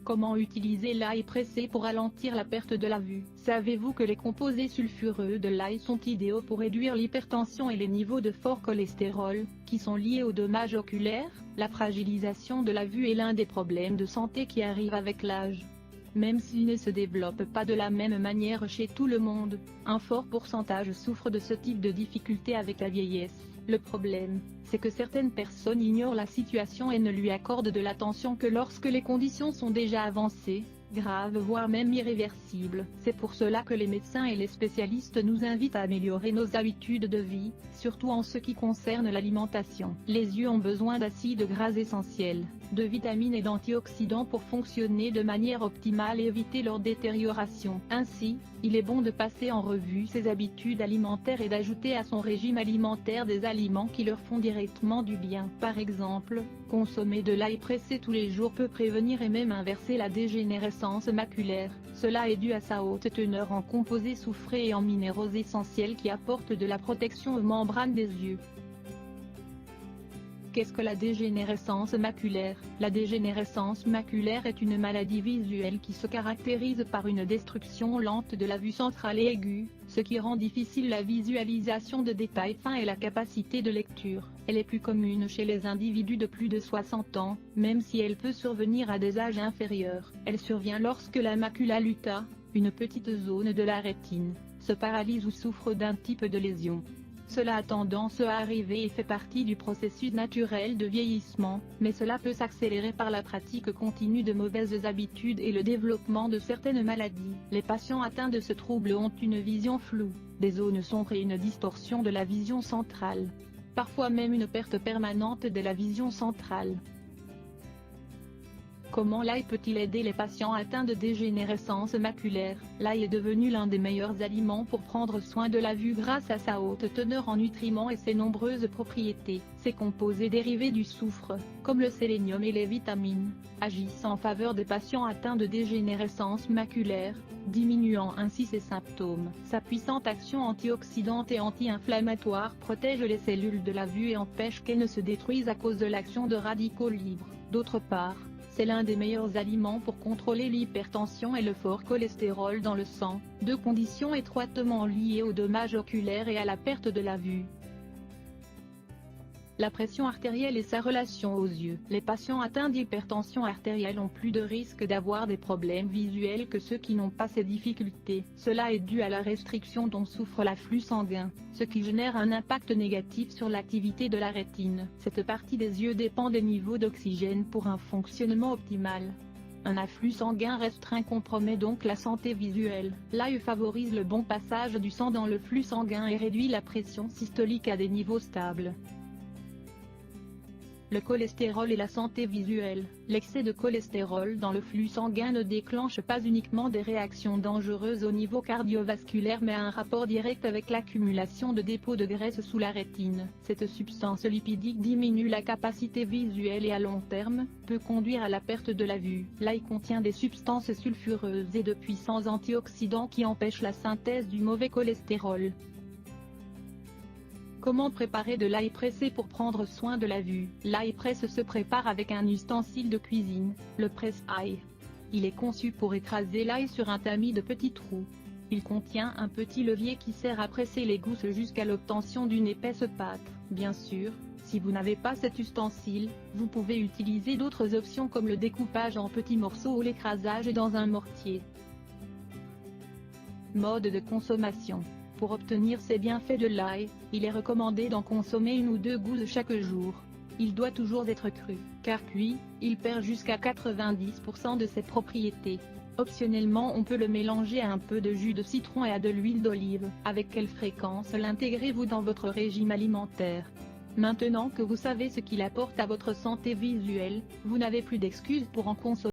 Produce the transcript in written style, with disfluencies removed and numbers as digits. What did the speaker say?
Comment utiliser l'ail pressé pour ralentir la perte de la vue? Savez-vous que les composés sulfureux de l'ail sont idéaux pour réduire l'hypertension et les niveaux de fort cholestérol, qui sont liés aux dommages oculaires? La fragilisation de la vue est l'un des problèmes de santé qui arrivent avec l'âge. Même s'il ne se développe pas de la même manière chez tout le monde, un fort pourcentage souffre de ce type de difficulté avec la vieillesse. Le problème, c'est que certaines personnes ignorent la situation et ne lui accordent de l'attention que lorsque les conditions sont déjà avancées, graves voire même irréversibles. C'est pour cela que les médecins et les spécialistes nous invitent à améliorer nos habitudes de vie, surtout en ce qui concerne l'alimentation. Les yeux ont besoin d'acides gras essentiels, de vitamines et d'antioxydants pour fonctionner de manière optimale et éviter leur détérioration. Ainsi, il est bon de passer en revue ses habitudes alimentaires et d'ajouter à son régime alimentaire des aliments qui leur font directement du bien. Par exemple, consommer de l'ail pressé tous les jours peut prévenir et même inverser la dégénérescence maculaire. Cela est dû à sa haute teneur en composés soufrés et en minéraux essentiels qui apportent de la protection aux membranes des yeux. Qu'est-ce que la dégénérescence maculaire? La dégénérescence maculaire est une maladie visuelle qui se caractérise par une destruction lente de la vue centrale et aiguë, ce qui rend difficile la visualisation de détails fins et la capacité de lecture. Elle est plus commune chez les individus de plus de 60 ans, même si elle peut survenir à des âges inférieurs. Elle survient lorsque la macula lutea, une petite zone de la rétine, se paralyse ou souffre d'un type de lésion. Cela a tendance à arriver et fait partie du processus naturel de vieillissement, mais cela peut s'accélérer par la pratique continue de mauvaises habitudes et le développement de certaines maladies. Les patients atteints de ce trouble ont une vision floue, des zones sombres et une distorsion de la vision centrale. Parfois même une perte permanente de la vision centrale. Comment l'ail peut-il aider les patients atteints de dégénérescence maculaire? L'ail est devenu l'un des meilleurs aliments pour prendre soin de la vue grâce à sa haute teneur en nutriments et ses nombreuses propriétés. Ses composés dérivés du soufre, comme le sélénium et les vitamines, agissent en faveur des patients atteints de dégénérescence maculaire, diminuant ainsi ses symptômes. Sa puissante action antioxydante et anti-inflammatoire protège les cellules de la vue et empêche qu'elles ne se détruisent à cause de l'action de radicaux libres. D'autre part, c'est l'un des meilleurs aliments pour contrôler l'hypertension et le fort cholestérol dans le sang, deux conditions étroitement liées aux dommages oculaires et à la perte de la vue. La pression artérielle et sa relation aux yeux. Les patients atteints d'hypertension artérielle ont plus de risques d'avoir des problèmes visuels que ceux qui n'ont pas ces difficultés. Cela est dû à la restriction dont souffre l'afflux sanguin, ce qui génère un impact négatif sur l'activité de la rétine. Cette partie des yeux dépend des niveaux d'oxygène pour un fonctionnement optimal. Un afflux sanguin restreint compromet donc la santé visuelle. L'ail favorise le bon passage du sang dans le flux sanguin et réduit la pression systolique à des niveaux stables. Le cholestérol et la santé visuelle. L'excès de cholestérol dans le flux sanguin ne déclenche pas uniquement des réactions dangereuses au niveau cardiovasculaire mais a un rapport direct avec l'accumulation de dépôts de graisse sous la rétine. Cette substance lipidique diminue la capacité visuelle et à long terme, peut conduire à la perte de la vue. L'ail contient des substances sulfureuses et de puissants antioxydants qui empêchent la synthèse du mauvais cholestérol. Comment préparer de l'ail pressé pour prendre soin de la vue? L'ail presse se prépare avec un ustensile de cuisine, le presse-ail. Il est conçu pour écraser l'ail sur un tamis de petits trous. Il contient un petit levier qui sert à presser les gousses jusqu'à l'obtention d'une épaisse pâte. Bien sûr, si vous n'avez pas cet ustensile, vous pouvez utiliser d'autres options comme le découpage en petits morceaux ou l'écrasage dans un mortier. Mode de consommation. Pour obtenir ces bienfaits de l'ail, il est recommandé d'en consommer 1 ou 2 gousses chaque jour. Il doit toujours être cru, car cuit, il perd jusqu'à 90% de ses propriétés. Optionnellement on peut le mélanger à un peu de jus de citron et à de l'huile d'olive. Avec quelle fréquence l'intégrez-vous dans votre régime alimentaire? Maintenant que vous savez ce qu'il apporte à votre santé visuelle, vous n'avez plus d'excuses pour en consommer.